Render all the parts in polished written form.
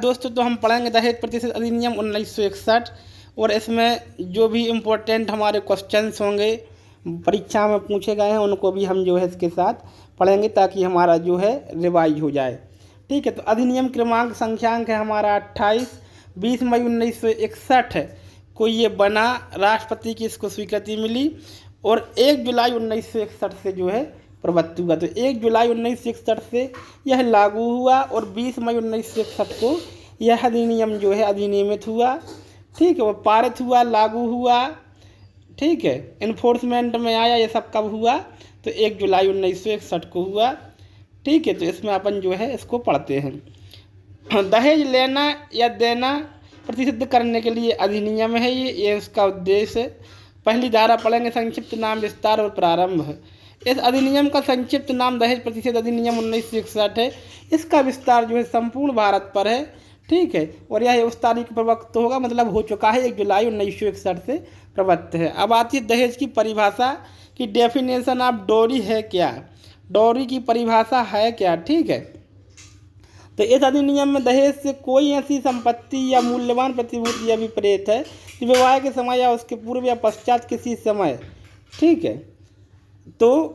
दोस्तों तो हम पढ़ेंगे दहेज प्रतिशत अधिनियम 1961 और इसमें जो भी इम्पोर्टेंट हमारे क्वेश्चंस होंगे परीक्षा में पूछे गए हैं उनको भी हम जो है इसके साथ पढ़ेंगे ताकि हमारा जो है रिवाइज हो जाए। ठीक है, तो अधिनियम क्रमांक संख्यांक है हमारा 28। 20 मई 1961 को ये बना, राष्ट्रपति की इसको स्वीकृति मिली और 1 जुलाई 1961 से जो है प्रवृत्त हुआ। तो 1 जुलाई 1961 से यह लागू हुआ और 20 मई 1961 को यह अधिनियम जो है अधिनियमित हुआ। ठीक है, वो पारित हुआ, लागू हुआ। ठीक है, इन्फोर्समेंट में आया। ये सब कब हुआ? तो 1 जुलाई 1961 को हुआ। ठीक है, तो इसमें अपन जो है इसको पढ़ते हैं। दहेज लेना या देना प्रतिसिद्ध करने के लिए अधिनियम है ये इसका उद्देश्य है। पहली धारा पढ़ेंगे, संक्षिप्त नाम, विस्तार और प्रारंभ। इस अधिनियम का संक्षिप्त नाम दहेज प्रतिषेध अधिनियम 1961 है। इसका विस्तार जो है संपूर्ण भारत पर है। ठीक है, और यह उस तारीख पर प्रवक्त होगा, मतलब हो चुका है 1 जुलाई 1961 से प्रवक्त है। अब आती है दहेज की परिभाषा की डेफिनेशन ऑफ डोरी है क्या, डोरी की परिभाषा है क्या। ठीक है, तो इस अधिनियम में दहेज से कोई ऐसी संपत्ति या मूल्यवान प्रतिभूति या विपरीत है कि विवाह के समय या उसके पूर्व या पश्चात किसी समय, ठीक है, तो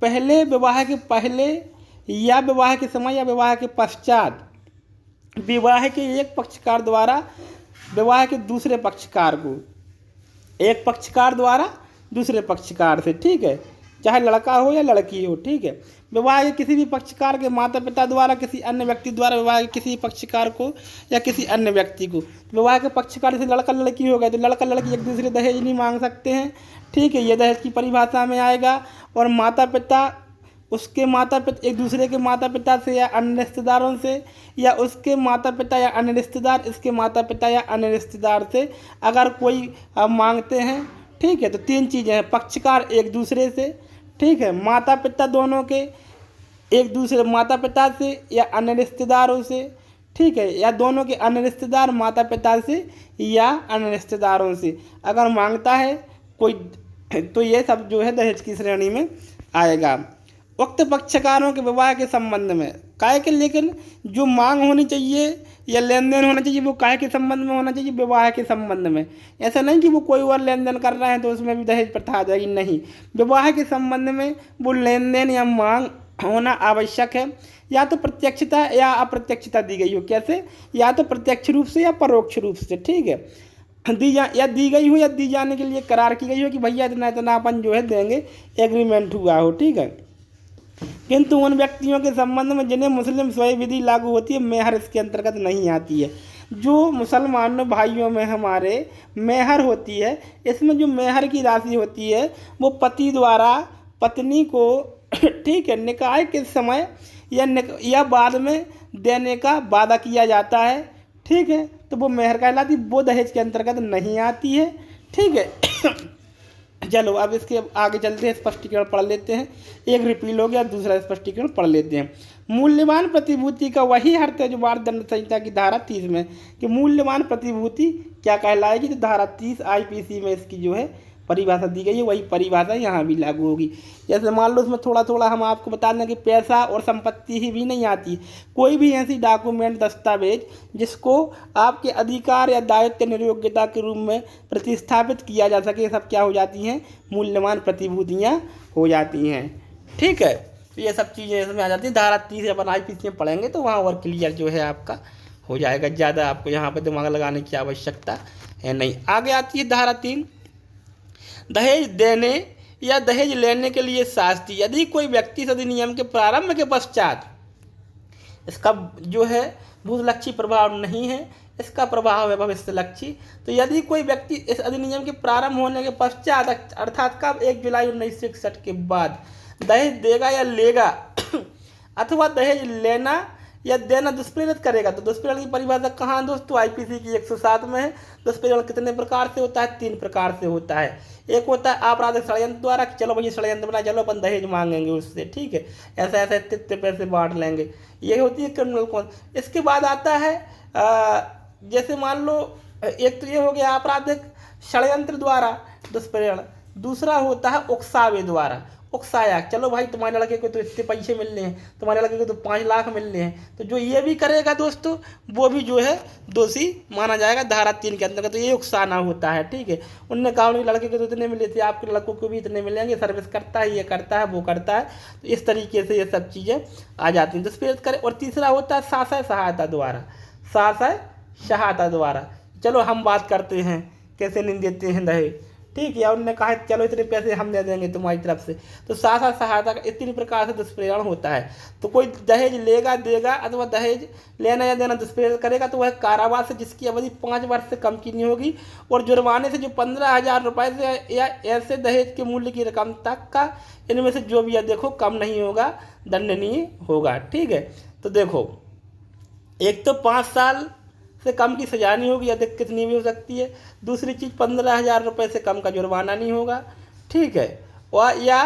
पहले विवाह के पहले या विवाह के समय या विवाह के पश्चात विवाह के एक पक्षकार द्वारा विवाह के दूसरे पक्षकार को, एक पक्षकार द्वारा दूसरे पक्षकार से, ठीक है, चाहे लड़का हो या लड़की हो। ठीक है, विवाह के किसी भी पक्षकार के माता पिता द्वारा किसी अन्य व्यक्ति द्वारा विवाह के किसी पक्षकार को या किसी अन्य व्यक्ति को, विवाह के पक्षकार से लड़का लड़की हो गए तो लड़का लड़की एक दूसरे दहेज नहीं मांग सकते हैं। ठीक है, ये दहेज की परिभाषा में आएगा। और माता पिता उसके माता पिता एक दूसरे के माता पिता से या अन्य रिश्तेदारों से, या उसके माता पिता या अन्य रिश्तेदार इसके माता पिता या अन्य रिश्तेदार से अगर कोई मांगते हैं। ठीक है, तो 3 चीज़ें हैं, पक्षकार एक दूसरे से, ठीक है, माता पिता दोनों के एक दूसरे माता पिता से या अन्य रिश्तेदारों से, ठीक है, या दोनों के अन्य रिश्तेदार माता पिता से या अन्य रिश्तेदारों से अगर मांगता है कोई, तो ये सब जो है दहेज की श्रेणी में आएगा। उक्त पक्षकारों के विवाह के संबंध में काय के, लेकिन जो मांग होनी चाहिए या लेन देन होना चाहिए वो काय के संबंध में होना चाहिए, विवाह के संबंध में। ऐसा नहीं कि वो कोई और लेन देन कर रहे हैं तो उसमें भी दहेज प्रथा आ जाएगी, नहीं, विवाह के संबंध में वो लेन देन या मांग होना आवश्यक है। या तो प्रत्यक्षता या अप्रत्यक्षता दी गई हो, कैसे, या तो प्रत्यक्ष रूप से या परोक्ष रूप से, ठीक है, दी गई हो या दी जाने के लिए करार की गई हो कि भैया इतना इतना अपन जो है देंगे, एग्रीमेंट हुआ हो। ठीक है, किंतु उन व्यक्तियों के संबंध में जिन्हें मुस्लिम स्वयं विधि लागू होती है मेहर इसके अंतर्गत नहीं आती है। जो मुसलमान भाइयों में हमारे मेहर होती है, इसमें जो मेहर की राशि होती है वो पति द्वारा पत्नी को, ठीक है, निकाह के समय या बाद में देने का वादा किया जाता है। ठीक है, तो वो मेहर कहलाती, वो दहेज के अंतर्गत नहीं आती है। ठीक है, चलो अब इसके आगे चलते हैं, स्पष्टीकरण पढ़ लेते हैं। एक रिपील हो गया, दूसरा स्पष्टीकरण पढ़ लेते हैं। मूल्यवान प्रतिभूति का वही अर्थ है जो भारत दंड संहिता की धारा 30 में, कि मूल्यवान प्रतिभूति क्या कहलाएगी, तो धारा 30 IPC में इसकी जो है परिभाषा दी गई है, वही परिभाषा यहाँ भी लागू होगी। जैसे मान लो इसमें थोड़ा थोड़ा हम आपको बता दें कि पैसा और संपत्ति ही भी नहीं आती, कोई भी ऐसी डॉक्यूमेंट दस्तावेज जिसको आपके अधिकार या दायित्व निर्योग्यता के रूप में प्रतिस्थापित किया जा सके, सब क्या हो जाती हैं, मूल्यवान प्रतिभूतियाँ हो जाती हैं। ठीक है, तो ये सब चीज़ें इसमें आ जाती हैं। धारा 30 अपन IPC में पढ़ेंगे तो वहाँ और क्लियर जो है आपका हो जाएगा, ज़्यादा आपको यहाँ पर दिमाग लगाने की आवश्यकता है नहीं। आगे आती है धारा 3, दहेज देने या दहेज लेने के लिए शास्ति। यदि कोई व्यक्ति इस अधिनियम के प्रारंभ के पश्चात, इसका जो है भूलक्षी प्रभाव नहीं है, इसका प्रभाव है भविष्यलक्षी। तो यदि कोई व्यक्ति इस अधिनियम के प्रारंभ होने के पश्चात अर्थात कब 1 जुलाई 1961 के बाद दहेज देगा या लेगा अथवा दहेज लेना या देना दुष्प्रेरित करेगा, तो दुष्प्रेरण की परिभाषा कहाँ दोस्तों, IPC की 107 में है। दुष्प्रेरण कितने प्रकार से होता है, 3 प्रकार से होता है। एक होता है आपराधिक षड्यंत्र द्वारा, कि चलो भैया षड्यंत्र बना, चलो अपन दहेज मांगेंगे उससे, ठीक है, ऐसा ऐसा इतने पैसे बांट लेंगे, ये होती है क्रिमिनल कौन। इसके बाद आता है जैसे मान लो, एक तो ये हो गया आपराधिक षड्यंत्र द्वारा दुष्प्रेरण, दूसरा होता है उकसावे द्वारा। उकसाया, चलो भाई तुम्हारे लड़के को तो इतने पैसे मिल रहे हैं, तुम्हारे लड़के को तो 5 लाख मिल रहे हैं, तो जो ये भी करेगा दोस्तों वो भी जो है दोषी माना जाएगा धारा 3 के अंतर्गत। तो ये उकसाना होता है, ठीक है। उनने कहा उनके लड़के को तो इतने मिले थे, आपके लड़कों को भी इतने मिलेंगे, सर्विस करता है, ये करता है, वो करता है। तो इस तरीके से ये सब चीज़ें आ जाती हैं दुष्प्रेरित करें। और तीसरा होता है साशय सहायता द्वारा, साशय सहायता द्वारा। चलो हम बात करते हैं कैसे नहीं देते हैं दहेज, ठीक है। उन्होंने कहा चलो इतने पैसे हम दे देंगे तुम्हारी तरफ से, तो साशय सहायता का इतनी प्रकार से दुष्प्रेरण होता है। तो कोई दहेज लेगा देगा अथवा दहेज लेना या देना दुष्प्रेरण करेगा तो वह कारावास से जिसकी अवधि 5 वर्ष से कम की नहीं होगी, और जुर्माने से जो 15,000 रुपये से या ऐसे दहेज के मूल्य की रकम तक का इनमें से जो भी है देखो कम नहीं होगा, दंडनीय होगा, ठीक है। तो देखो एक तो 5 साल से कम की सजा नहीं होगी, अधिक कितनी भी हो सकती है। दूसरी चीज़ 15,000 रुपये से कम का जुर्माना नहीं होगा, ठीक है। और या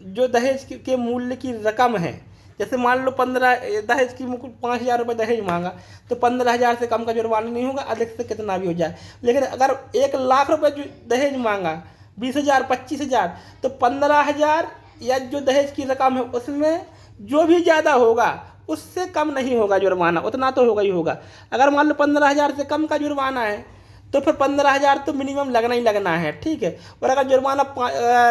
जो दहेज के मूल्य की रकम है, जैसे मान लो 15 दहेज की 5,000 रुपये दहेज मांगा तो 15,000 से कम का जुर्माना नहीं होगा, अधिक से कितना भी हो जाए। लेकिन अगर 1,00,000 रुपये जो दहेज मांगा, 20,000 25,000, तो 15,000 या जो दहेज की रकम है उसमें जो भी ज़्यादा होगा उससे कम नहीं होगा जुर्माना, उतना तो होगा ही होगा। अगर मान लो 15,000 से कम का जुर्माना है तो फिर 15,000 तो मिनिमम लगना ही लगना है, ठीक है। और अगर जुर्माना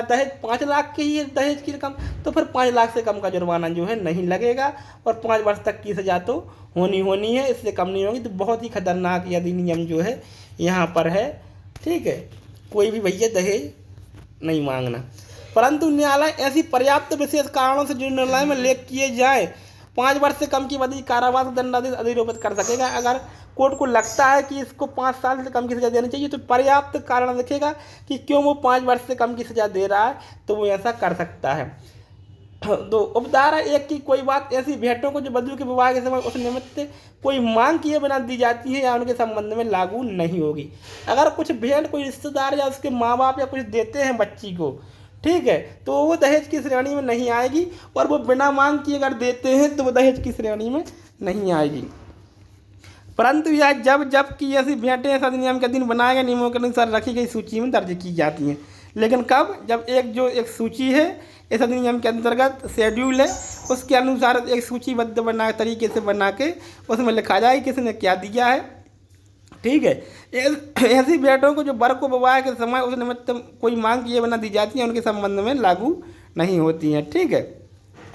दहेज 5 लाख की ही दहेज की रकम तो फिर 5 लाख से कम का जुर्माना जो है नहीं लगेगा, और 5 वर्ष तक की सजा तो होनी है, इससे कम नहीं होगी। तो बहुत ही खतरनाक यह अधिनियम जो है यहाँ पर है, ठीक है। कोई भी भैया दहेज नहीं मांगना, परंतु न्यायालय ऐसी पर्याप्त विशेष कारणों से जो निर्णय में उल्लेख किए जाए 5 वर्ष से कम की अवधि कारावास दंडादेश अधिरोपित कर सकेगा। अगर कोर्ट को लगता है कि इसको 5 साल से कम की सज़ा देनी चाहिए तो पर्याप्त कारण दिखेगा कि क्यों वो 5 वर्ष से कम की सज़ा दे रहा है, तो वो ऐसा कर सकता है। तो उपधारा 1 की कोई बात ऐसी भेंटों को जो वधू के विवाह के समय उस निमित्त कोई मांग किए बिना दी जाती है या उनके संबंध में लागू नहीं होगी। अगर कुछ भेंट कोई रिश्तेदार या उसके माँ बाप या कुछ देते हैं बच्ची को, ठीक है, तो वो दहेज की श्रेणी में नहीं आएगी, और वो बिना मांग किए अगर देते हैं तो वो दहेज की श्रेणी में नहीं आएगी। परंतु यह जब कि ऐसी भेंटें इस अधिनियम के अधीन बनाए गए नियमों के अनुसार रखी गई सूची में दर्ज की जाती हैं। लेकिन कब? जब एक सूची है इस अधिनियम के अंतर्गत, शेड्यूल है, उसके अनुसार एक सूचीबद्ध तरीके से बना के उसमें लिखा जाए किसने क्या दिया है, ठीक है। ऐसी भेंटों को जो वर को विवाह के समय उस निमित्त कोई मांग किए बिना दी जाती हैं उनके संबंध में लागू नहीं होती हैं, ठीक है।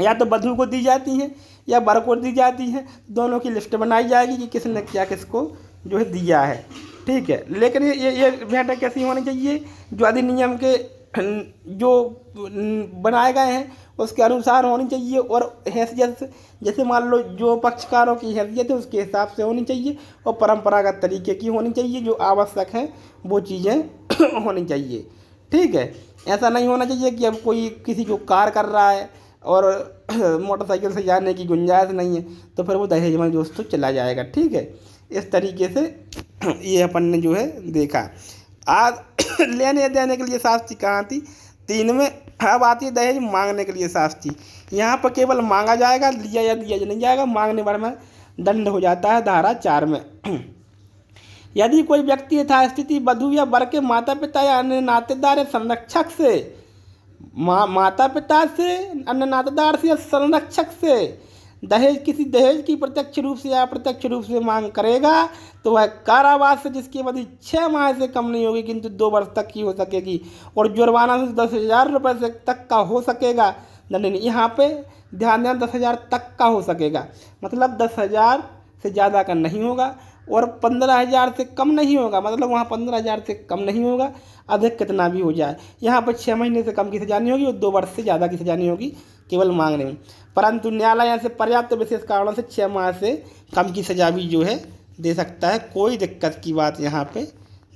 या तो वधू को दी जाती हैं या वर को दी जाती हैं, दोनों की लिस्ट बनाई जाएगी कि किसने क्या किसको जो है दिया है, ठीक है। लेकिन ये भेंटें कैसी होनी चाहिए? जो अधिनियम के जो बनाए गए हैं उसके अनुसार होनी चाहिए, और हैसियत जैसे मान लो जो पक्षकारों की हैसियत है उसके हिसाब से होनी चाहिए, और परंपरागत तरीके की होनी चाहिए। जो आवश्यक है वो चीज़ें होनी चाहिए, ठीक है। ऐसा नहीं होना चाहिए कि अब कोई किसी को कार कर रहा है और मोटरसाइकिल से जाने की गुंजाइश नहीं है तो फिर वो दहेज में दोस्तों चला जाएगा, ठीक है। इस तरीके से ये अपन ने जो है देखा। आज लेने देने के लिए शास्त्री कहाँ थी? 3 में। अब आती है दहेज मांगने के लिए शास्त्री। यहाँ पर केवल मांगा जाएगा, लिया या दिया नहीं जाएगा। मांगने पर में दंड हो जाता है धारा 4 में। यदि कोई व्यक्ति यथास्थिति वधू या वर के माता पिता या अन्य नातेदार या संरक्षक से माता पिता से, अन्य नातेदार से या संरक्षक से किसी दहेज की प्रत्यक्ष रूप से या अप्रत्यक्ष रूप से मांग करेगा तो वह कारावास से जिसकी अवधि 6 माह से कम नहीं होगी किंतु 2 वर्ष तक की हो सकेगी, और जुर्माना से 10,000 रुपये से तक का हो सकेगा दंडनीय। यहाँ पे ध्यान देना 10,000 तक का हो सकेगा, मतलब 10,000 से ज़्यादा का नहीं होगा, और 15,000 से कम नहीं होगा, मतलब वहाँ 15,000 से कम नहीं होगा, अधिक कितना भी हो जाए। यहाँ पर 6 महीने से कम की सजा नहीं होगी और 2 वर्ष से ज़्यादा की सजा नहीं होगी केवल मांगने में। परंतु न्यायालय यहाँ से पर्याप्त विशेष कारणों से 6 माह से कम की सजा भी जो है दे सकता है। कोई दिक्कत की बात यहाँ पे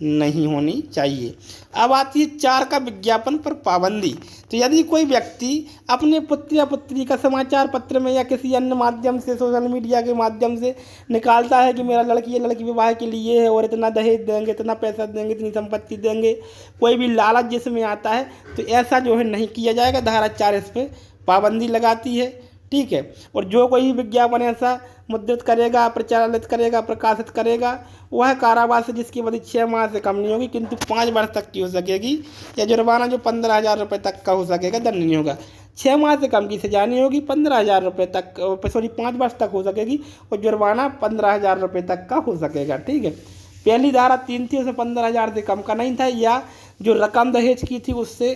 नहीं होनी चाहिए। अब आती है 4 का विज्ञापन पर पाबंदी। तो यदि कोई व्यक्ति अपने पुत्र या पुत्री का समाचार पत्र में या किसी अन्य माध्यम से, सोशल मीडिया के माध्यम से निकालता है कि मेरा लड़की या लड़की विवाह के लिए है और इतना दहेज देंगे, इतना पैसा देंगे, इतनी संपत्ति देंगे, कोई भी लालच जिसमें आता है, तो ऐसा जो है नहीं किया जाएगा। धारा 4 इस पर पाबंदी लगाती है, ठीक है। और जो कोई विज्ञापन ऐसा मुद्रित करेगा, प्रचारित करेगा, प्रकाशित करेगा, वह कारावास से जिसकी अवधि 6 माह से कम नहीं होगी किंतु 5 वर्ष तक की हो सकेगी, या जुर्माना जो 15,000 रुपये तक का हो सकेगा, दंडनीय होगा। 6 माह से कम की सजा नहीं होगी, 15,000 रुपये तक, सॉरी 5 वर्ष तक हो सकेगी, और जुर्माना 15,000 रुपये तक का हो सकेगा, ठीक है। पहली धारा 3 थी, उसमें 15,000 से कम का नहीं था, या जो रकम दहेज की थी उससे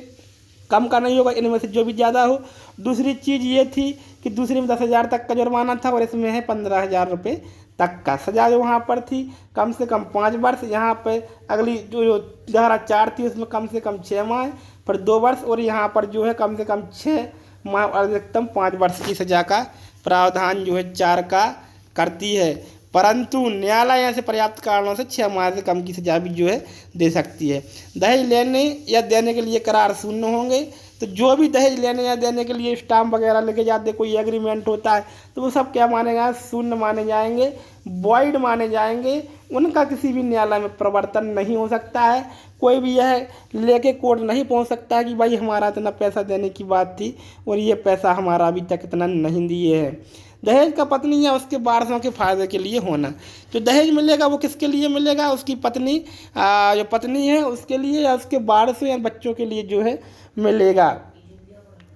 कम का नहीं होगा, इनमें से जो भी ज़्यादा हो। दूसरी चीज़ ये थी कि दूसरी में 10,000 तक का जुर्माना था, और इसमें है 15,000 रुपये तक का। सजा जो वहाँ पर थी कम से कम 5 वर्ष, यहाँ पर अगली जो धारा 4 थी उसमें कम से कम 6 माह, फिर 2 वर्ष, और यहाँ पर जो है कम से कम 6 माह और अधिकतम 5 वर्ष की सजा का प्रावधान जो है 4 का करती है। परंतु न्यायालय ऐसे पर्याप्त कारणों से 6 माह से कम की सजा भी जो है दे सकती है। दहेज लेने या देने के लिए करार शून्य होंगे, तो जो भी दहेज लेने या देने के लिए स्टाम्प वगैरह लेके जाते, कोई एग्रीमेंट होता है, तो वो सब क्या माने जाए, शून्य माने जाएंगे, वॉइड माने जाएंगे। उनका किसी भी न्यायालय में प्रवर्तन नहीं हो सकता है। कोई भी यह लेके कोर्ट नहीं पहुंच सकता है कि भाई हमारा इतना पैसा देने की बात थी और ये पैसा हमारा अभी तक इतना नहीं दिए है। दहेज का पत्नी या उसके वारसों के फायदे के लिए होना। जो दहेज मिलेगा वो किसके लिए मिलेगा, उसकी पत्नी जो पत्नी है उसके लिए, या उसके वारसों या बच्चों के लिए जो है मिलेगा।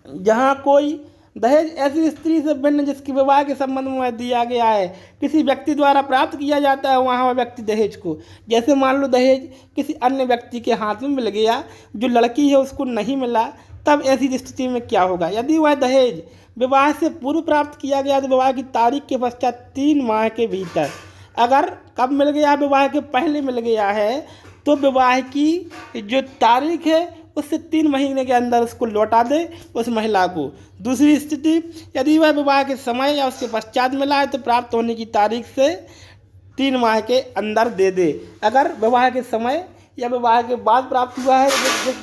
जहाँ कोई दहेज ऐसी स्त्री से भिन्न जिसकी विवाह के संबंध में दिया गया है किसी व्यक्ति द्वारा प्राप्त किया जाता है, वहाँ व्यक्ति दहेज को, जैसे मान लो दहेज किसी अन्य व्यक्ति के हाथ में मिल गया, जो लड़की है उसको नहीं मिला, तब ऐसी स्थिति में क्या होगा। यदि वह दहेज विवाह से पूर्व प्राप्त किया गया तो विवाह की तारीख के पश्चात 3 माह के भीतर, अगर कब मिल गया, विवाह के पहले मिल गया है, तो विवाह की जो तारीख है उससे 3 महीने के अंदर उसको लौटा दे उस महिला को। दूसरी स्थिति, यदि वह विवाह के समय या उसके पश्चात मिला है तो प्राप्त होने की तारीख से 3 माह के अंदर दे दे। अगर विवाह के समय या विवाह के बाद प्राप्त हुआ है,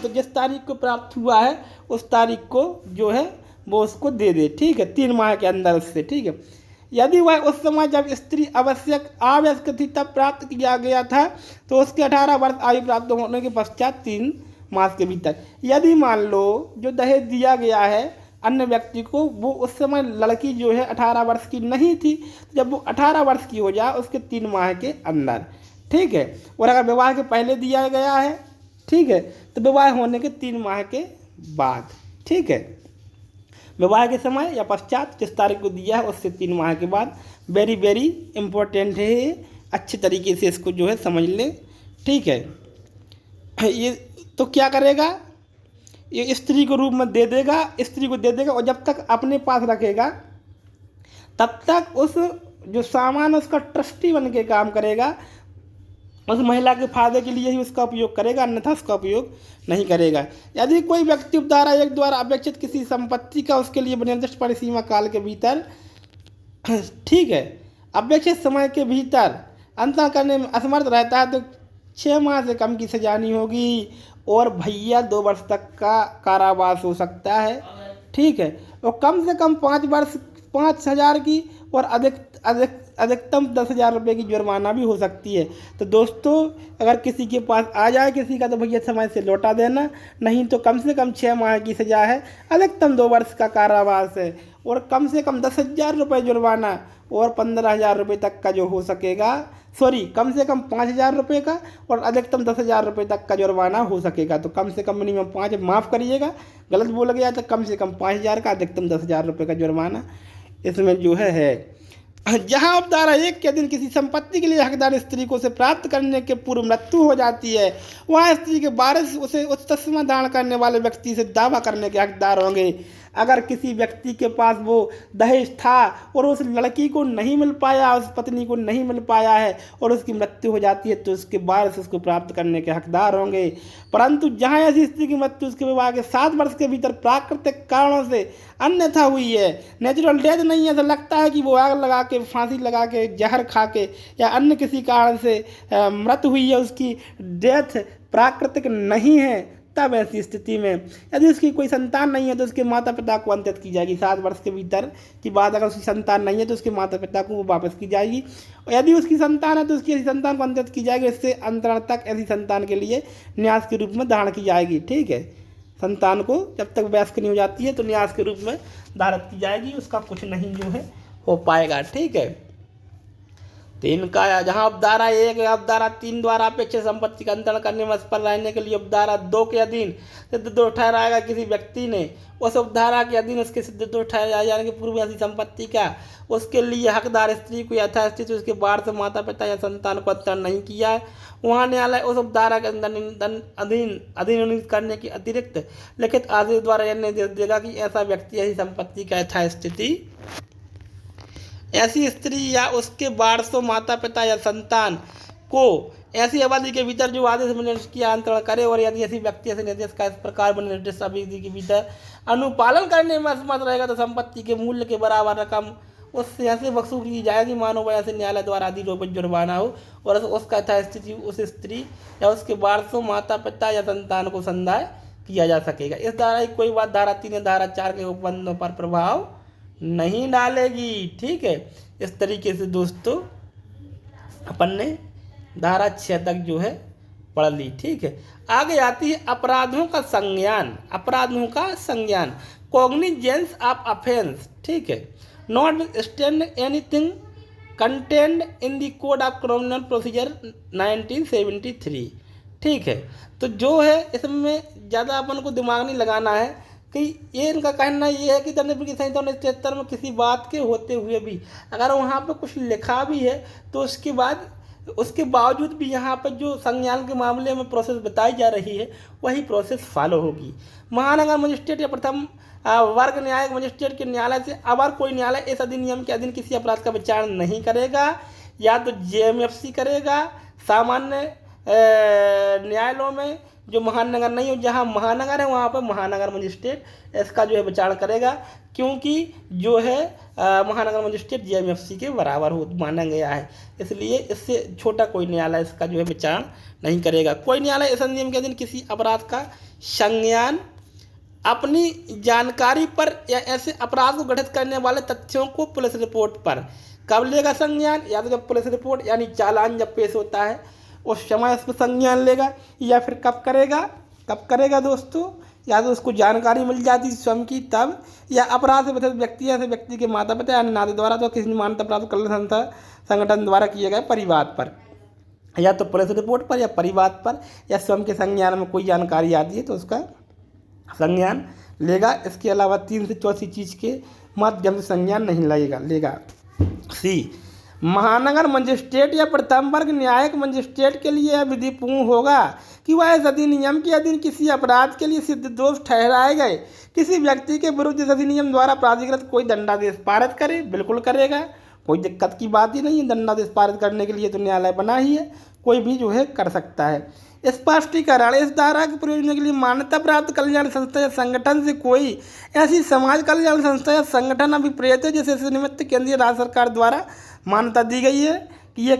जिस तारीख को प्राप्त हुआ है उस तारीख को जो है वो उसको दे दे, ठीक है, 3 माह के अंदर उससे, ठीक है। यदि वह उस समय जब स्त्री आवश्यक थी तब प्राप्त किया गया था तो उसके 18 वर्ष आयु प्राप्त होने के पश्चात 3 मास के भीतर। यदि मान लो जो दहेज दिया गया है अन्य व्यक्ति को, वो उस समय लड़की जो है 18 वर्ष की नहीं थी, जब वो 18 वर्ष की हो जाए उसके 3 माह के अंदर, ठीक है। और अगर विवाह के पहले दिया गया है, ठीक है, तो विवाह होने के 3 माह के बाद, ठीक है, विवाह के समय या पश्चात जिस तारीख को दिया है उससे 3 माह के बाद। वेरी वेरी इम्पोर्टेंट है, अच्छे तरीके से इसको जो है समझ लें, ठीक है। ये तो क्या करेगा, ये स्त्री को रूप में दे देगा, स्त्री को दे देगा, और जब तक अपने पास रखेगा तब तक उस जो सामान उसका ट्रस्टी बन के काम करेगा, उस महिला के फायदे के लिए ही उसका उपयोग करेगा, अन्यथा उसका उपयोग नहीं करेगा। यदि कोई व्यक्ति उपधारा 1 द्वारा अपेक्षित किसी संपत्ति का उसके लिए निर्दिष्ट परिसीमा काल के भीतर, ठीक है, अपेक्षित समय के भीतर अंतर करने में असमर्थ रहता है तो 6 माह से कम की सजा नहीं होगी, और भैया 2 वर्ष तक का कारावास हो सकता है, ठीक है। और कम से कम 5 वर्ष 5,000 की और अधिकतम 10,000 रुपये की जुर्माना भी हो सकती है। तो दोस्तों अगर किसी के पास आ जाए किसी का तो भैया समय से लौटा देना, नहीं तो कम से कम 6 माह की सजा है, अधिकतम 2 वर्ष का कारावास है, और कम से कम 10,000 रुपये जुर्माना और 15,000 रुपये तक का जो हो सकेगा, सॉरी कम से कम 5,000 रुपये का और अधिकतम 10,000 रुपये तक का जुर्माना हो सकेगा। तो कम से कम मिनिमम 5, माफ़ करिएगा गलत बोल गया, तो कम से कम 5,000 का, अधिकतम 10,000 रुपये का जुर्माना इसमें जो है। जहाँ उपधारा 1 के दिन किसी संपत्ति के लिए हकदार स्त्री को उसे प्राप्त करने के पूर्व मृत्यु हो जाती है, वहाँ स्त्री के वारिस उसे उस तस्मा दान करने वाले व्यक्ति से दावा करने के हकदार होंगे। अगर किसी व्यक्ति के पास वो दहेज था और उस लड़की को नहीं मिल पाया, उस पत्नी को नहीं मिल पाया है और उसकी मृत्यु हो जाती है, तो उसके वारिस उसको प्राप्त करने के हकदार होंगे। परंतु जहाँ ऐसी स्त्री की मृत्यु उसके विवाह के 7 वर्ष के भीतर प्राकृतिक कारणों से अन्यथा हुई है, नेचुरल डेथ नहीं है, तो लगता है कि वो आग लगा के, फांसी लगा के, जहर खा के या अन्य किसी कारण से मृत्यु हुई है, उसकी डेथ प्राकृतिक नहीं है, तब ऐसी स्थिति में यदि उसकी कोई संतान नहीं है तो उसके माता पिता को अंत्यत की जाएगी। 7 वर्ष के भीतर की बाद अगर उसकी संतान नहीं है तो उसके माता पिता को वो वापस की जाएगी, और यदि उसकी संतान है तो उसकी ऐसी संतान को अंत्यत की जाएगी। इससे अंतरण तक ऐसी संतान के लिए न्यास के रूप में धारण की जाएगी, ठीक है, संतान को जब तक वयस्क नहीं हो जाती है तो न्यास के रूप में धारित की जाएगी, उसका कुछ नहीं जो है हो पाएगा। ठीक है, तो इनका जहाँ उपधारा 1 या उपधारा 3 द्वारा अपेक्षित संपत्ति का अंतरण करने में असफल रहने के लिए उपधारा 2 के अधीन सिद्ध दोष ठहराएगा किसी व्यक्ति ने उस उपधारा के अधीन उसके सिद्ध दोष ठहराए जाने के पूर्व ऐसी संपत्ति का उसके लिए हकदार स्त्री को यथास्थिति उसके बाढ़ से माता पिता या संतान को अंतरण नहीं किया है, वहाँ न्यायालय उस उपधारा के अधीन करने की अतिरिक्त लिखित आदेश द्वारा यह निर्देश देगा कि ऐसा व्यक्ति ऐसी संपत्ति का यथास्थिति ऐसी स्त्री या उसके वारसों माता पिता या संतान को ऐसी अवधि के भीतर जो आदेश में निर्देश किया अंतरण करे, और यदि ऐसी व्यक्ति ऐसे निर्देश का इस प्रकार निर्दिष्ट अवधि के भीतर अनुपालन करने में असमर्थ रहेगा तो संपत्ति के मूल्य के बराबर रकम उससे ऐसे वसूल की जाएगी मानो वह ऐसे न्यायालय द्वारा अधिरोपित जुर्माना हो, और उसका यथास्थिति उस स्त्री या उसके वारसों माता पिता या संतान को संदाय किया जा सकेगा। इस धारा की कोई बात धारा 3 या धारा 4 के उपबंधों पर प्रभाव नहीं डालेगी। ठीक है, इस तरीके से दोस्तों अपन ने धारा 6 तक जो है पढ़ ली। ठीक है, आगे आती है अपराधों का संज्ञान। अपराधों का संज्ञान, कॉग्निजेंस ऑफ ऑफेंस। ठीक है, not stand anything contained in the code of criminal procedure 1973। ठीक है, तो जो है इसमें ज़्यादा अपन को दिमाग नहीं लगाना है कि ये इनका कहना ये है कि दंड की संहिता 1973 में किसी बात के होते हुए भी अगर वहाँ पे कुछ लिखा भी है तो उसके बावजूद भी यहाँ पर जो संज्ञान के मामले में प्रोसेस बताई जा रही है वही प्रोसेस फॉलो होगी। महानगर मजिस्ट्रेट या प्रथम वर्ग न्यायिक मजिस्ट्रेट के न्यायालय से अवर कोई न्यायालय इस अधिनियम के अधीन किसी अपराध का विचार नहीं करेगा, या तो जेएमएफसी करेगा। सामान्य न्यायालयों में जो महानगर नहीं हो, जहाँ महानगर है वहाँ पर महानगर मजिस्ट्रेट इसका जो है विचार करेगा, क्योंकि जो है महानगर मजिस्ट्रेट जेएमएफसी के बराबर हो माना गया है, इसलिए इससे छोटा कोई न्यायालय इसका जो है विचार नहीं करेगा। कोई न्यायालय इस अधिनियम के अधीन किसी अपराध का संज्ञान अपनी जानकारी पर या ऐसे अपराध को गठित करने वाले तथ्यों को पुलिस रिपोर्ट पर कब लेगा संज्ञान, या तो जब पुलिस रिपोर्ट यानी चालान जब पेश होता है उस समय इस पर संज्ञान लेगा, या फिर कब करेगा दोस्तों, या तो उसको जानकारी मिल जाती स्वयं की तब, या अपराध से बधित व्यक्ति या व्यक्ति के माता पिता या नाते द्वारा तो किसी मानता अपराध कल्याण संगठन द्वारा किए गए परिवाद पर, या तो पुलिस रिपोर्ट पर या परिवाद पर या स्वयं के संज्ञान में कोई जानकारी आती है तो उसका संज्ञान लेगा। इसके अलावा 3 से 4 चीज़ के माध्यम से संज्ञान नहीं लेगा। सी, महानगर मजिस्ट्रेट या प्रथम वर्ग न्यायिक मजिस्ट्रेट के लिए यह विधिपूर्ण होगा कि वह इस अधिनियम के अधीन किसी अपराध के लिए सिद्ध दोष ठहराए गए किसी व्यक्ति के विरुद्ध इस अधिनियम द्वारा प्राधिकृत कोई दंडादेश पारित करे। बिल्कुल करेगा, कोई दिक्कत की बात ही नहीं है। दंडादेश पारित करने के लिए तो न्यायालय बना ही है, कोई भी जो है कर सकता है। स्पष्टीकरण, इस धारा के प्रयोजन के लिए मान्यता प्राप्त कल्याण संस्था या संगठन से कोई ऐसी समाज कल्याण संस्था या संगठन अभिप्रेत है जिसे इस निमित्त केंद्रीय राज्य सरकार द्वारा मान्यता दी गई है कि ये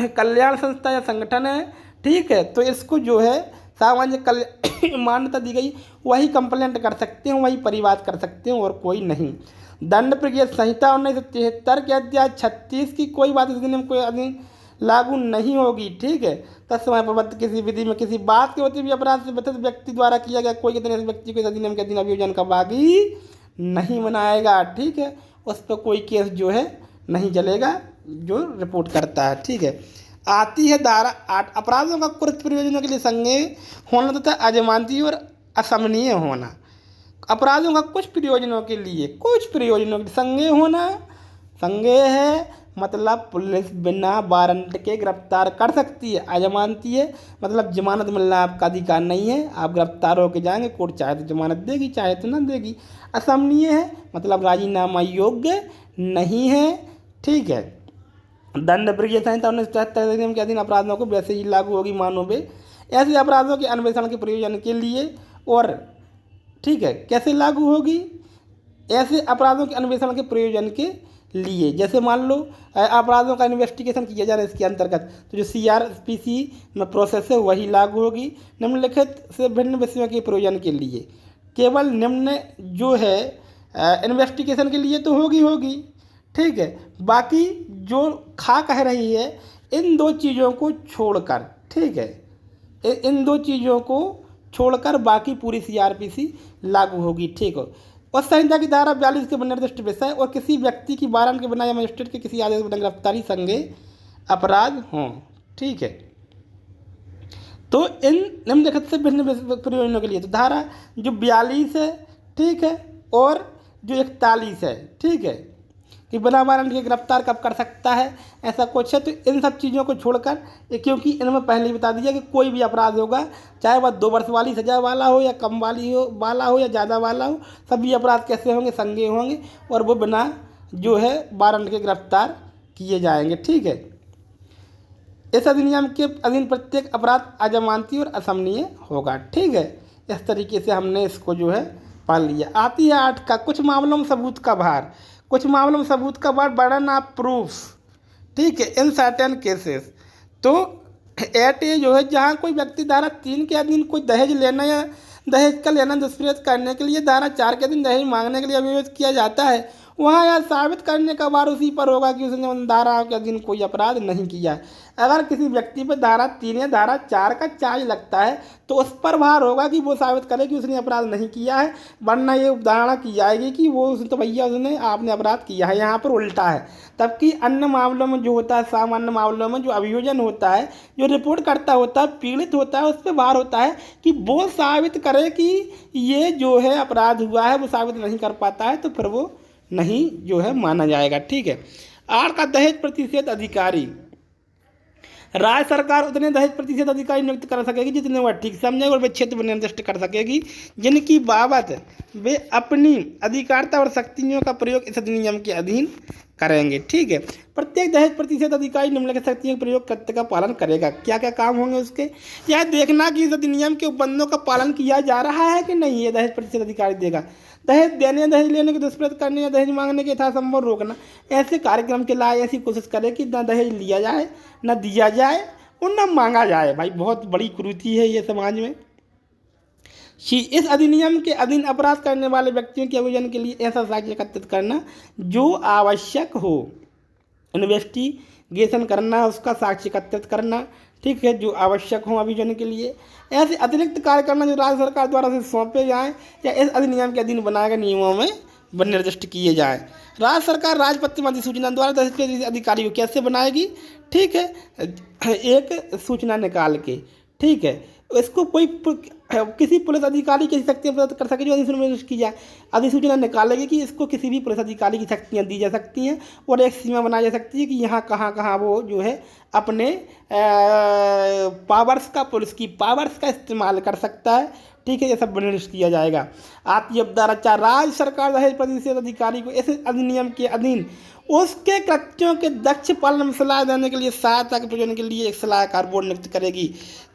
कल्याण संस्था या संगठन है। ठीक है, तो इसको जो है सामाजिक मान्यता दी गई, वही कंप्लेंट कर सकते हैं, वही परिवाद कर सकते हैं और कोई नहीं। दंड प्रक्रिया संहिता 1973 के अध्याय 36 की कोई बात इस दिन में कोई अधीन लागू नहीं होगी। ठीक है, तत्समय प्रबद्ध किसी विधि में किसी बात के होते भी अपराध से बधित व्यक्ति द्वारा किया गया कोई कितने व्यक्ति को इस अधिनियम के अधीन अभियोजन का बागी नहीं बनाएगा। ठीक है, उस पर कोई केस जो है नहीं चलेगा जो रिपोर्ट करता है। ठीक है, आती है धारा 8, अपराधों का कुछ प्रयोजनों के लिए संज्ञेय होना तथा अजमानती और असमनीय होना। अपराधों का कुछ प्रयोजनों के लिए संज्ञेय होना, संज्ञेय है मतलब पुलिस बिना वारंट के गिरफ्तार कर सकती है। अजमानती है मतलब जमानत मिलना आपका अधिकार नहीं है, आप गिरफ्तार होकर जाएंगे, कोर्ट चाहे तो जमानत देगी चाहे तो न देगी। असमनीय है मतलब राजीनामा योग्य नहीं है। ठीक है, दंड प्रक्रिया संहिता 1973 के अधीन अपराधों को वैसे ही लागू होगी मानो वे ऐसे अपराधों के अन्वेषण के प्रयोजन के लिए। और ठीक है, कैसे लागू होगी? ऐसे अपराधों के अन्वेषण के प्रयोजन के लिए, जैसे मान लो अपराधों का इन्वेस्टिगेशन किया जा रहा है इसके अंतर्गत, तो जो CRPC में प्रोसेस है वही लागू होगी। निम्नलिखित से भिन्न विषयों के प्रयोजन के लिए, केवल निम्न जो है इन्वेस्टिगेशन के लिए तो होगी। ठीक है, बाकी जो कह रही है इन 2 चीज़ों को छोड़कर, ठीक है, इन 2 चीज़ों को छोड़कर बाकी पूरी CRPC लागू होगी। ठीक हो। और संहिता की धारा 42 के निर्दिष्ट विषय और किसी व्यक्ति की वारंट के बिना या मजिस्ट्रेट के किसी आदेश के बिना गिरफ्तारी संज्ञेय अपराध हों। ठीक है। तो इन निम्नलिखित से भिन्न प्रयोजनों के लिए तो धारा जो 42 है, ठीक है, और जो 41 है, ठीक है, कि बिना वारंट के गिरफ्तार कब कर सकता है, ऐसा कुछ है। तो इन सब चीज़ों को छोड़कर, क्योंकि इनमें पहले ही बता दिया कि कोई भी अपराध होगा, चाहे वह 2 वर्ष वाली सज़ा वाला हो या कम वाला हो या ज़्यादा वाला हो, सभी अपराध कैसे होंगे, संज्ञेय होंगे और वो बिना जो है वारंट के गिरफ्तार किए जाएंगे। ठीक है। इस अधिनियम के अधीन प्रत्येक अपराध अजमानती और असमनीय होगा। ठीक है। इस तरीके से हमने इसको जो है पढ़ लिया। आती है 8 का कुछ मामलों में सबूत का भार। कुछ मामलों में सबूत का भार बर्डन ऑफ प्रूफ। ठीक है। इन सर्टेन केसेस तो एट ए जो है जहाँ कोई व्यक्ति धारा 3 के अधीन कोई दहेज लेना या दहेज का लेना दुष्प्रयोग करने के लिए धारा 4 के अधीन दहेज मांगने के लिए अभियोग किया जाता है, वहाँ यह साबित करने का भार उसी पर होगा कि उसने उन धाराओं के अधीन कोई अपराध नहीं किया है। अगर किसी व्यक्ति पर धारा 3 या धारा 4 का चार्ज लगता है तो उस पर भार होगा कि वो साबित करे कि उसने अपराध नहीं किया है, वरना ये धारणा की जाएगी कि वो तो भैया उसने आपने अपराध किया है। यहाँ पर उल्टा है। तबकि अन्य मामलों में जो होता है, सामान्य मामलों में जो अभियोजन होता है, जो रिपोर्ट करता होता है, पीड़ित होता है, उस पर भार होता है कि वो साबित करे कि ये जो है अपराध हुआ है। वो साबित नहीं कर पाता है तो फिर वो नहीं जो है माना जाएगा। ठीक है। 8 का दहेज प्रतिषेध अधिकारी। राज्य सरकार उतने दहेज प्रतिषेध अधिकारी नियुक्त कर सकेगी जितने वह ठीक समझे और वे क्षेत्र में निर्दिष्ट कर सकेगी जिनकी बाबत वे अपनी अधिकारिता और शक्तियों का प्रयोग इस अधिनियम के अधीन करेंगे। ठीक है। प्रत्येक दहेज प्रतिषेध अधिकारी निम्नलिखित शक्तियों के प्रयोग कर्तव्य का पालन करेगा। क्या क्या काम होंगे उसके? यह देखना कि इस अधिनियम के उपबंधों का पालन किया जा रहा है कि नहीं, ये दहेज प्रतिषेध अधिकारी देगा। दहेज देने, दहेज लेने के दुष्प्रयोग करने या दहेज मांगने के यथासंभव रोकना। ऐसे कार्यक्रम के लाए ऐसी कोशिश करे कि न दहेज लिया जाए, न दिया जाए और न मांगा जाए। भाई बहुत बड़ी कुरीति है ये समाज में। इस अधिनियम के अधीन अपराध करने वाले व्यक्तियों के अभियोजन के लिए ऐसा साक्ष्य एकत्रित करना जो आवश्यक हो, इन्वेस्टिगेशन करना, उसका साक्ष्य एकत्रित करना। ठीक है। जो आवश्यक हो अभियोजन के लिए ऐसे अतिरिक्त कार्य करना जो राज्य सरकार द्वारा से सौंपे जाएं या इस अधिनियम के अधीन बनाए गए नियमों में निर्दिष्ट किए जाएं। राज्य सरकार राजपत्र में अधिसूचना द्वारा दहेज अधिकारी को कैसे बनाएगी? ठीक है। एक सूचना निकाल के, ठीक है, इसको कोई किसी पुलिस अधिकारी की शक्तियाँ प्रदत्त कर सके जो अधिसूचना की जाए। अधिसूचना निकालेगी कि इसको किसी भी पुलिस अधिकारी की शक्तियाँ दी जा सकती हैं और एक सीमा बनाई जा सकती है कि यहाँ कहाँ वो जो है अपने पावर्स का, पुलिस की पावर्स का इस्तेमाल कर सकता है। ठीक है। ये सब निर्दिष्ट किया जाएगा। आती है धारा 4। राज्य सरकार दहेज प्रतिषेध अधिकारी को इस अधिनियम के अधीन उसके कृत्यों के दक्ष पालन में सलाह देने के लिए सहायता के प्रयोजन के लिए एक सलाहकार बोर्ड नियुक्त करेगी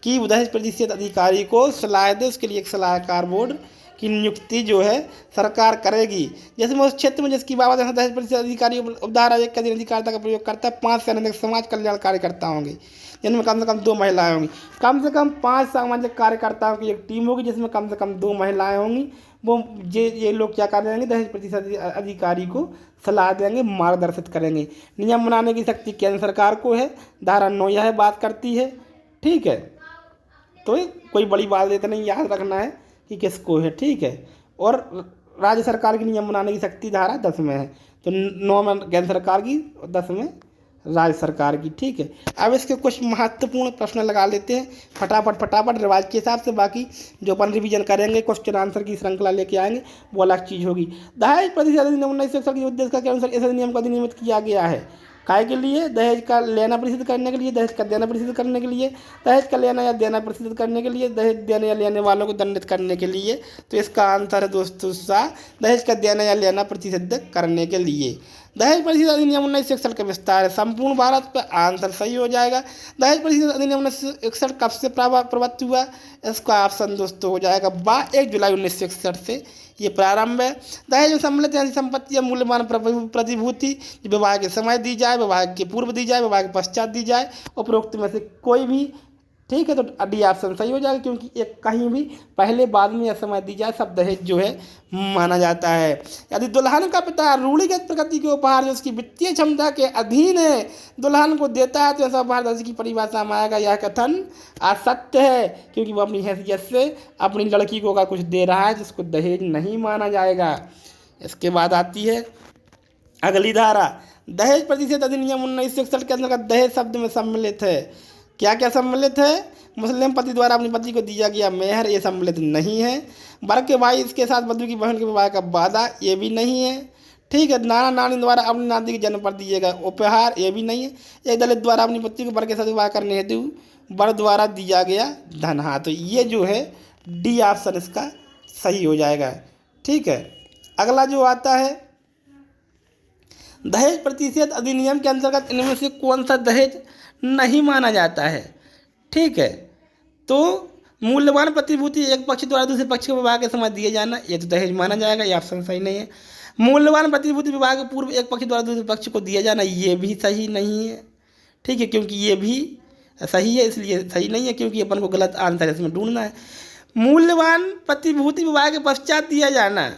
कि दहेज प्रतिषेध अधिकारी को सलाह दे, उसके लिए एक सलाहकार बोर्ड की नियुक्ति जो है सरकार करेगी। जैसे मैं उस क्षेत्र में जिसकी बाबत दहेज प्रतिषेध अधिकारी धारा 1 के अधीन अधिकारिता का प्रयोग करता है 5 से अधिक समाज कल्याण कार्यकर्ता होंगे जिनमें कम से कम 2 महिलाएं होंगी। कम से कम 5 सामाजिक कार्यकर्ताओं की एक टीम होगी जिसमें कम से कम 2 महिलाएं होंगी। वो ये लोग क्या करेंगे? दहेज प्रतिषेध अधिकारी को सलाह देंगे, मार्गदर्शित करेंगे। नियम बनाने की शक्ति केंद्र सरकार को है। धारा 9 यह बात करती है। ठीक है। तो कोई बड़ी बात इतना नहीं याद रखना है कि किसको है। ठीक है। और राज्य सरकार की नियम बनाने की शक्ति धारा 10 में है। तो 9 में केंद्र सरकार की, 10 में राज्य सरकार की। ठीक है। अब इसके कुछ महत्वपूर्ण प्रश्न लगा लेते हैं फटाफट रिवाज के हिसाब से। बाकी जो अपन रिवीजन करेंगे, क्वेश्चन आंसर की श्रृंखला लेके आएंगे, वो अलग चीज़ होगी। दहेज प्रतिषेध अधिनियम 1961 के उद्देश्य के अनुसार इस अधिनियम को अधिनियमित किया गया है। काय के लिए? दहेज का लेना प्रतिषेध करने के लिए, दहेज का देना प्रतिषेध करने के लिए, दहेज का लेना या देना प्रतिषेध करने के लिए, दहेज देने या लेने वालों को दंडित करने के लिए। तो इसका आंसर है दोस्तों सा, दहेज का देना या लेना प्रतिषेध करने के लिए। दहेज प्रतिषेध अधिनियम 1961 का विस्तार है संपूर्ण भारत पर। आंसर सही हो जाएगा। दहेज प्रतिषेध अधिनियम 1961 कब से प्रवृत्त हुआ? इसका ऑप्शन दोस्तों हो जाएगा 1 जुलाई 1961 से ये प्रारंभ है। दहेज में सम्मिलित ऐसी संपत्ति या मूल्यवान प्रतिभूति विवाह के समय दी जाए, विवाह के पूर्व दी जाए, विवाह के पश्चात दी जाए, उपरोक्त में से कोई भी ठीक है, तो डी ऑप्शन सही हो जाएगा, क्योंकि एक कहीं भी पहले बाद में या समय दी जाए सब दहेज जो है माना जाता है। यदि दुल्हन का पिता रूढ़िगत प्रकृति के उपहार जो उसकी वित्तीय क्षमता के अधीन है दुल्हन को देता है, तो ऐसा उपहार दहेज की परिभाषा में आएगा। यह कथन असत्य है, क्योंकि वो अपनी हैसियत से अपनी लड़की को अगर कुछ दे रहा है जिसको दहेज नहीं माना जाएगा। इसके बाद आती है अगली धारा, दहेज प्रतिषेध अधिनियम 1961 के अंतर्गत दहेज शब्द में सम्मिलित है। क्या क्या सम्मिलित है? मुस्लिम पति द्वारा अपनी पत्नी को दिया गया मेहर, ये सम्मिलित नहीं है। वर के भाई इसके साथ वधू की बहन के विवाह का वादा, ये भी नहीं है। ठीक है, नाना नानी द्वारा अपनी नाती के जन्म पर दिए गए उपहार, ये भी नहीं है। एक दलित द्वारा अपनी पत्नी को वर के साथ विवाह करने हेतु वर द्वारा दिया गया धन। हाँ, तो ये जो है डी ऑप्शन इसका सही हो जाएगा। ठीक है, अगला जो आता है, दहेज प्रतिषेध अधिनियम के अंतर्गत इनमें से कौन सा दहेज नहीं माना जाता है? ठीक है, तो मूल्यवान प्रतिभूति एक पक्ष द्वारा दूसरे पक्ष को विवाह के समय दिए जाना, ये तो दहेज माना जाएगा, ये ऑप्शन सही नहीं है। मूल्यवान प्रतिभूति विवाह के पूर्व एक पक्ष द्वारा दूसरे पक्ष को दिया जाना, ये भी सही नहीं है। ठीक है, क्योंकि ये भी सही है, इसलिए सही नहीं है, क्योंकि अपन को गलत आंसर इसमें ढूंढना है। मूल्यवान प्रतिभूति विवाह के पश्चात दिया जाना,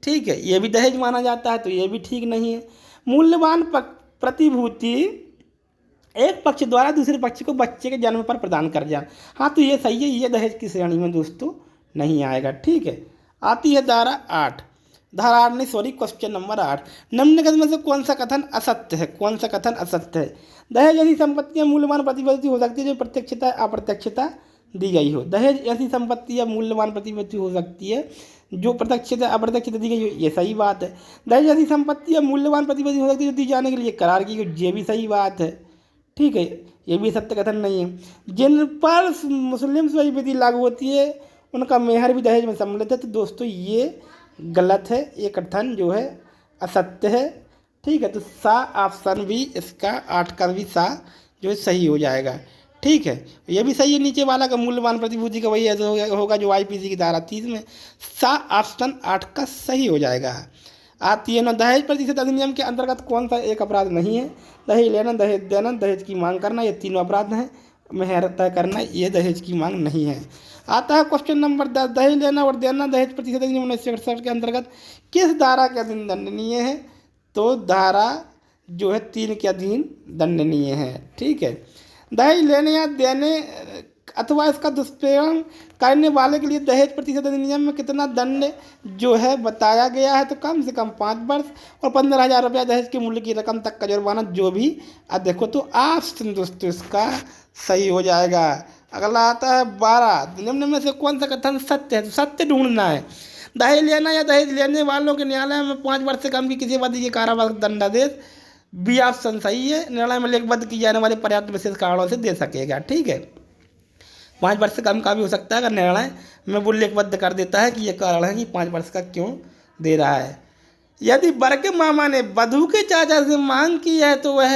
ठीक है, ये भी दहेज माना जाता है, तो ये भी ठीक नहीं है। मूल्यवान प्रतिभूति एक पक्ष द्वारा दूसरे पक्ष को बच्चे के जन्म पर प्रदान कर जाना, हाँ तो ये सही है, ये दहेज की श्रेणी में दोस्तों नहीं आएगा। ठीक है, आती है धारा 8। धारा 8 नहीं, सॉरी, क्वेश्चन नंबर 8, निम्नलिखित में से कौन सा कथन असत्य है? कौन सा कथन असत्य है? दहेज ऐसी संपत्तियां मूल्यवान प्रतिभूति हो सकती है जो प्रत्यक्षता अप्रत्यक्षता दी गई हो। दहेज ऐसी संपत्ति या मूल्यवान प्रतिभूति हो सकती है जो प्रत्यक्षता अप्रत्यक्षता दी गई हो, ये सही बात है। दहेज ऐसी संपत्ति या मूल्यवान प्रतिभूति हो सकती है जो दी जाने के लिए करार की गई, ये भी सही बात है। ठीक है, ये भी सत्य कथन नहीं है। जिन पर मुस्लिम स्वयं विधि लागू होती है उनका मेहर भी दहेज में सम्मिलित है, तो दोस्तों ये गलत है, ये कथन जो है असत्य है। ठीक है, तो सा ऑप्शन भी इसका 8 का भी सा जो है सही हो जाएगा। ठीक है, ये भी सही है, नीचे वाला का मूल्यवान प्रतिभूति का वही ऐसा होगा जो आईपीसी की धारा 30 में, सा ऑप्शन 8 का सही हो जाएगा। आती है ना, दहेज प्रतिषेध अधिनियम के अंतर्गत कौन सा एक अपराध नहीं है? दहेज लेना, दहेज देना, दहेज की मांग करना, ये तीनों अपराध हैं। मेहर तय करना, ये दहेज की मांग नहीं है। आता है क्वेश्चन नंबर 10, दहेज लेना और देना दहेज प्रतिषेध अधिनियम 1967 के अंतर्गत किस धारा के अधीन दंडनीय है? तो धारा जो है 3 के अधीन दंडनीय है। ठीक है, दहेज लेने या देने अथवा इसका दुष्प्रयोग करने वाले के लिए दहेज प्रतिषेध अधिनियम में कितना दंड जो है बताया गया है? तो कम से कम 5 वर्ष और 15,000 रुपया दहेज के मूल्य की रकम तक का जुर्माना, जो भी देखो तो ऑप्शन दोस्तों इसका सही हो जाएगा। अगला आता है 12, निम्न में से कौन सा कथन सत्य है? तो सत्य ढूंढना है। दहेज लेना या दहेज लेने वालों के न्यायालय में 5 वर्ष से कम की किसी अवधि के कारावास दंडादेश, बी ऑप्शन सही है। न्यायालय में लेखबद्ध की जाने वाले पर्याप्त विशेष कारणों से दे सकेगा। ठीक है, 5 वर्ष से कम का भी हो सकता है अगर न्यायालय में वो लेखबद्ध कर देता है कि ये कारण है कि 5 वर्ष का क्यों दे रहा है। यदि वर के मामा ने वधू के चाचा से मांग की है तो वह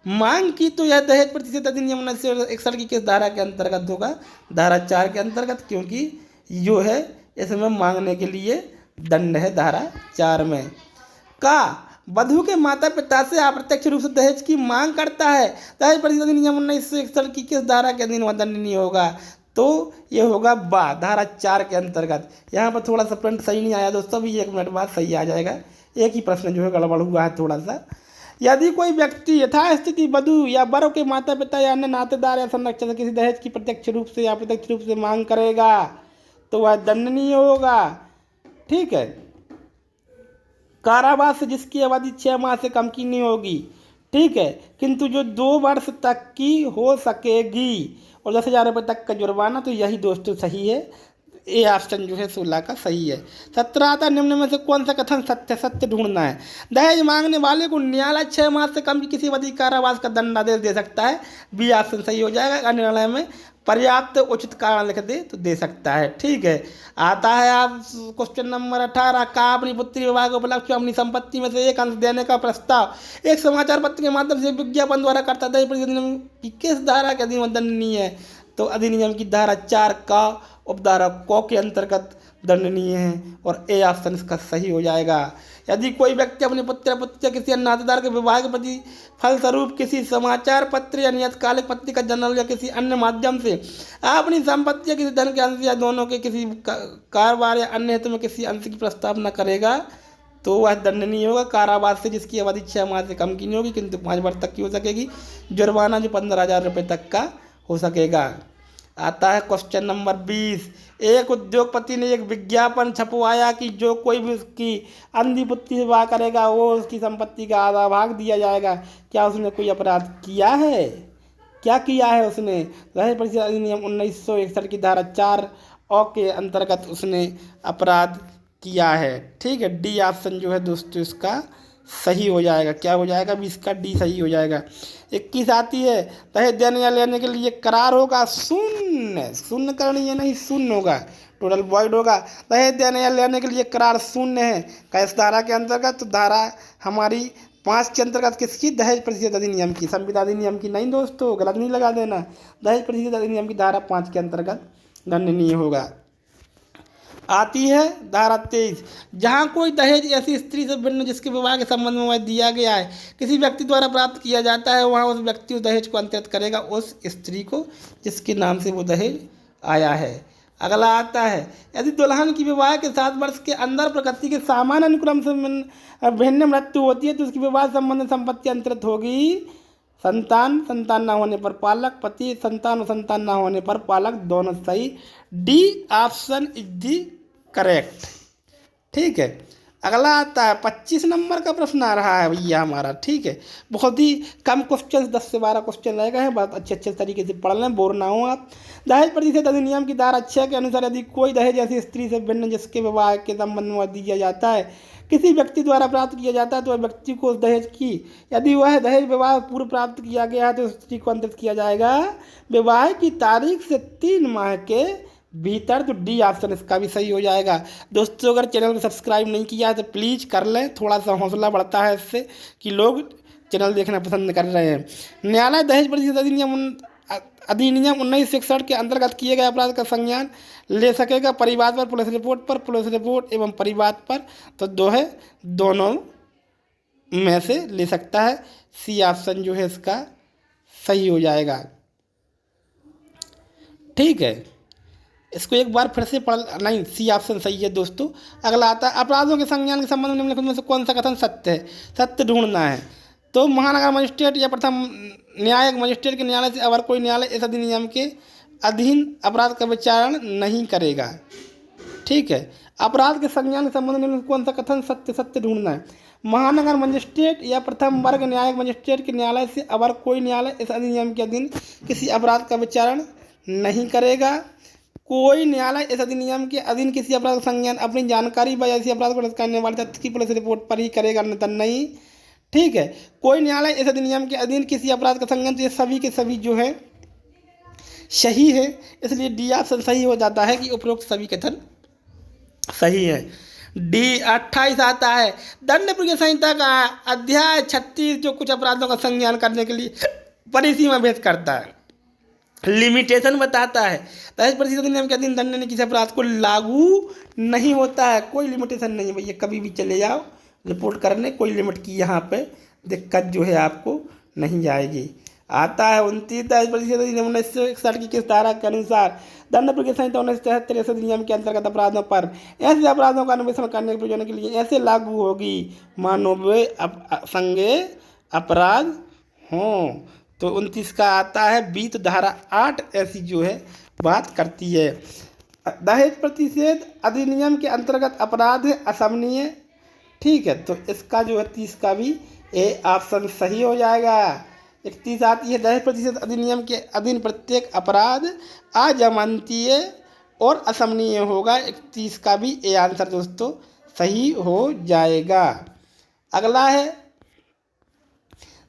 मांग की तो यह दहेज प्रतिषेध अधिनियम 1961 की किस धारा के अंतर्गत होगा? धारा 4 के अंतर्गत, क्योंकि जो है इसमें मांगने के लिए दंड है धारा 4 में। का वधू के माता पिता से अप्रत्यक्ष रूप से दहेज की मांग करता है, दहेज प्रतिषेध अधिनियम 1961 की किस धारा के अधीन वह दंडनीय होगा? तो ये होगा बा, धारा 4 के अंतर्गत। यहाँ पर थोड़ा सा प्रिंट सही नहीं आया दोस्तों, अभी 1 मिनट बाद सही आ जाएगा। एक ही प्रश्न जो है गड़बड़ हुआ है थोड़ा सा। यदि कोई व्यक्ति यथास्थिति वधू या वर के माता पिता या अन्य नातेदार या संरक्षक से किसी दहेज की प्रत्यक्ष रूप से या अप्रत्यक्ष रूप से मांग करेगा तो वह दंडनीय होगा। ठीक है, कारावास जिसकी अवधि 6 माह से कम की नहीं होगी। ठीक है, किंतु जो 2 वर्ष तक की हो सकेगी और 10,000 रुपये तक का जुर्माना, तो यही दोस्तों सही है। ए ऑप्शन जो है 16 का सही है। 17 आता, निम्न में से कौन सा कथन सत्य? सत्य ढूंढना है। दहेज मांगने वाले को न्यायालय 6 माह से कम की किसी अवधि कारावास का दंडादेश दे सकता है, बी ऑप्शन सही हो जाएगा। अगर न्यायालय में पर्याप्त उचित कारण लिख दे तो दे सकता है। ठीक है, आता है आप क्वेश्चन नंबर 18, का अपनी पुत्री विवाह के उपलक्ष्य अपनी संपत्ति में से एक अंश देने का प्रस्ताव एक समाचार पत्र के माध्यम से विज्ञापन द्वारा करता है, अधिनियम की किस धारा के अधीन दंडनीय है? तो अधिनियम की धारा 4 का उपधारा क के अंतर्गत दंडनीय है और ए ऑप्शन इसका सही हो जाएगा। यदि कोई व्यक्ति अपने पुत्र पुत्री या किसी अन्य नातेदार के विवाह के प्रति फलस्वरूप किसी समाचार पत्र या नियतकालिक पत्रिका जनरल या किसी अन्य माध्यम से अपनी संपत्ति या किसी धन के अंश या दोनों के किसी कारोबार या अन्य हित में किसी अंश की प्रस्तावना करेगा तो वह दंडनीय होगा। कारावास से जिसकी अवधि 6 माह से कम की नहीं होगी किंतु 5 वर्ष तक की हो सकेगी। जुर्माना जो 15,000 रुपये तक का हो सकेगा। आता है क्वेश्चन नंबर 20। एक उद्योगपति ने एक विज्ञापन छपवाया कि जो कोई भी उसकी अंधी पुत्री से विवाह करेगा वो उसकी संपत्ति का आधा भाग दिया जाएगा। क्या उसने कोई अपराध किया है? क्या किया है उसने? दहेज प्रतिशत अधिनियम 1961 की धारा 4 के अंतर्गत उसने अपराध किया है। ठीक है, डी ऑप्शन जो है दोस्तों इसका सही हो जाएगा। क्या हो जाएगा? 20 का डी सही हो जाएगा। 21 आती है, दहेज देने या लेने के लिए करार होगा शून्य। शून्य करणीय नहीं, शून्य होगा, टोटल वॉइड होगा। दहेज देने या लेने के लिए करार शून्य है किस धारा के अंतर्गत? तो धारा हमारी 5 के अंतर्गत किसकी? दहेज प्रतिशत अधिनियम की, संविदा अधिनियम की नहीं दोस्तों, गलत नहीं लगा देना। दहेज प्रतिशत अधिनियम की धारा 5 के अंतर्गत दंडनीय होगा। आती है धारा 23। जहाँ कोई दहेज ऐसी स्त्री से भिन्न जिसके विवाह के संबंध में वह दिया गया है किसी व्यक्ति द्वारा प्राप्त किया जाता है वहाँ उस व्यक्ति उस दहेज को अंतरित करेगा उस स्त्री को जिसके नाम से वो दहेज आया है। अगला आता है, यदि दुल्हन की विवाह के 7 वर्ष के अंदर प्रकृति के सामान्य अनुक्रम से भिन्न मृत्यु होती है तो उसकी विवाह संबंध संपत्ति अंतरित होगी। संतान, संतान न होने पर पालक, पति, संतान और संतान न होने पर पालक, दोनों सही। D option is the correct. ठीक है, अगला आता है 25 नंबर का प्रश्न आ रहा है भैया हमारा। ठीक है, बहुत ही कम क्वेश्चन, 10 से 12 क्वेश्चन रहेगा है, बहुत अच्छे तरीके से पढ़ लें, बोर ना हो आप। दहेज प्रतिशत अधिनियम की धारा 6 के अनुसार यदि कोई दहेज ऐसी स्त्री से भिन्न जिसके विवाह के संबंध में दिया जाता है किसी व्यक्ति द्वारा प्राप्त किया जाता है तो वह व्यक्ति को उस दहेज की, यदि वह दहेज विवाह पूर्व प्राप्त किया गया है तो उस स्त्री को अंतरित किया जाएगा विवाह की तारीख से 3 माह के भीतर। तो डी ऑप्शन इसका भी सही हो जाएगा। दोस्तों अगर चैनल को सब्सक्राइब नहीं किया है तो प्लीज़ कर लें, थोड़ा सा हौसला बढ़ता है इससे कि लोग चैनल देखना पसंद कर रहे हैं। न्यायालय दहेज प्रतिशत अधिनियम 1961 के अंतर्गत किए गए अपराध का संज्ञान ले सकेगा परिवाद पर, पुलिस रिपोर्ट एवं परिवाद पर। तो दोनों में से ले सकता है। सी ऑप्शन जो है इसका सही हो जाएगा। ठीक है, इसको एक बार फिर से पढ़, नहीं सी ऑप्शन सही है दोस्तों। अगला आता है, अपराधों के संज्ञान के संबंध में निम्नलिखित में से कौन सा कथन सत्य है? सत्य ढूंढना है। तो महानगर मजिस्ट्रेट या प्रथम न्यायिक मजिस्ट्रेट के न्यायालय से अवर कोई न्यायालय इस अधिनियम के अधीन अपराध का विचारण नहीं करेगा। ठीक है, अपराध के संज्ञान के संबंध में कौन सा कथन सत्य ढूंढना है। महानगर मजिस्ट्रेट या प्रथम वर्ग न्यायिक मजिस्ट्रेट के न्यायालय से अवर कोई न्यायालय इस अधिनियम के अधीन किसी अपराध का विचारण नहीं करेगा। कोई न्यायालय इस अधिनियम के अधीन किसी अपराध का संज्ञान अपनी जानकारी व ऐसी अपराध को करने वाले तथ्य की पुलिस रिपोर्ट पर ही करेगा, अन्यथा नहीं। ठीक है, कोई न्यायालय इस अधिनियम के अधीन किसी अपराध का संज्ञान, तो ये सभी के सभी जो है सही है, इसलिए डी ऑप्शन सही हो जाता है कि उपरोक्त सभी कथन सही है। डी 28 आता है, दंड प्रक्रिया संहिता का अध्याय 36 जो कुछ अपराधों का संज्ञान करने के लिए परिसीमा भेद करता है, लिमिटेशन बताता है। दहेज प्रतिशत अधिनियम के अधीन दंड किसी अपराध को लागू नहीं होता है, कोई लिमिटेशन नहीं है भैया, कभी भी चले जाओ रिपोर्ट करने, कोई लिमिट की यहाँ पे दिक्कत जो है आपको नहीं जाएगी। आता है 29, दहेज प्रतिशत अधिनियम 1961 की किस धारा के अनुसार दंड प्रक्रिया संहिता 1973 अधिनियम के अंतर्गत अपराधों पर ऐसे अपराधों का अन्वेषण करने के प्रयोजन के लिए ऐसे लागू होगी मानो वे संज्ञेय अपराध हों। तो 29 का आता है बी, तो धारा 8 ऐसी जो है बात करती है। दहेज प्रतिषेध अधिनियम के अंतर्गत अपराध है असमनीय। ठीक है, तो इसका जो है 30 का भी ए ऑप्शन सही हो जाएगा। 31 आती है, दहेज प्रतिषेध अधिनियम के अधीन प्रत्येक अपराध अजमानतीय और असमनीय होगा। 31 का भी ए आंसर दोस्तों सही हो जाएगा। अगला है,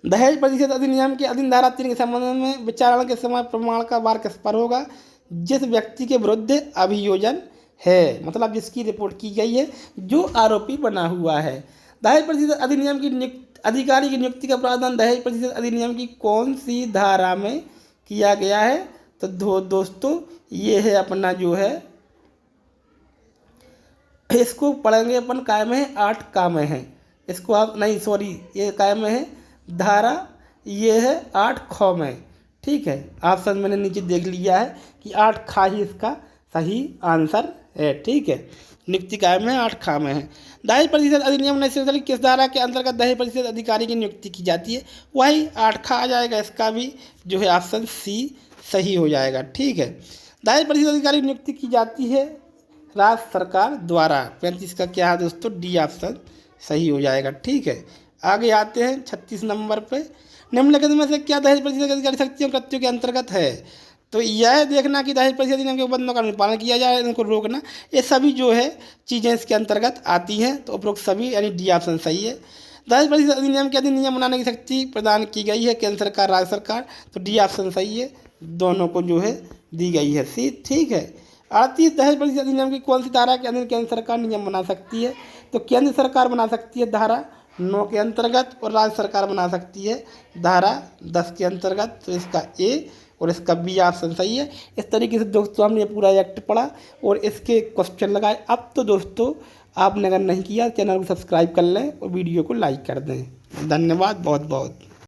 दहेज प्रतिशत अधिनियम के अधीन धारा 3 के संबंध में विचारण के समय प्रमाण का भार किस पर होगा? जिस व्यक्ति के विरुद्ध अभियोजन है, मतलब जिसकी रिपोर्ट की गई है, जो आरोपी बना हुआ है। दहेज प्रतिशत अधिनियम की अधिकारी की नियुक्ति का प्रावधान दहेज प्रतिशत अधिनियम की कौन सी धारा में किया गया है? तो दोस्तों ये है अपना जो है इसको पढ़ेंगे अपन काय में है, 8 का में है। इसको आप नहीं, सॉरी, ये काय में है धारा, ये है 8 ख में। ठीक है, ऑप्शन मैंने नीचे देख लिया है कि 8 खा ही इसका सही आंसर है। ठीक है, नियुक्ति काय में 8 खा में है। दहेज प्रतिशत अधिनियम 1947 किस धारा के अंतर्गत दहेज प्रतिशत अधिकारी की नियुक्ति की जाती है? वही 8 खा आ जाएगा, इसका भी जो है ऑप्शन सी सही हो जाएगा। ठीक है, दहेज प्रतिशत अधिकारी की नियुक्ति की जाती है राज्य सरकार द्वारा। 35 का क्या है दोस्तों, डी ऑप्शन सही हो जाएगा। ठीक है, आगे आते हैं 36 नंबर पे। निम्नलिखित में से क्या दहेज प्रतिशत अधिकारी शक्तियों कृत्यों के अंतर्गत है? तो यह देखना कि दहेज प्रतिशत अधिनियम के बंधनों का पालन किया जाए, इनको रोकना, ये सभी जो है चीज़ें इसके अंतर्गत आती हैं। तो उपरोक्त सभी यानी डी ऑप्शन सही है। दहेज प्रतिशत अधिनियम के अधीन नियम बनाने की शक्ति प्रदान की गई है केंद्र सरकार राज्य सरकार, तो डी ऑप्शन सही है, दोनों को जो है दी गई है सी। ठीक है, 38 दहेज प्रतिशत अधिनियम की कौन सी धारा के अधीन केंद्र सरकार नियम बना सकती है? तो केंद्र सरकार बना सकती है धारा 9 के अंतर्गत, और राज्य सरकार बना सकती है धारा 10 के अंतर्गत। तो इसका ए और इसका बी ऑप्शन सही है। इस तरीके से दोस्तों हमने पूरा एक्ट पढ़ा और इसके क्वेश्चन लगाए। अब तो दोस्तों आपने अगर नहीं किया चैनल को सब्सक्राइब कर लें और वीडियो को लाइक कर दें। धन्यवाद बहुत बहुत।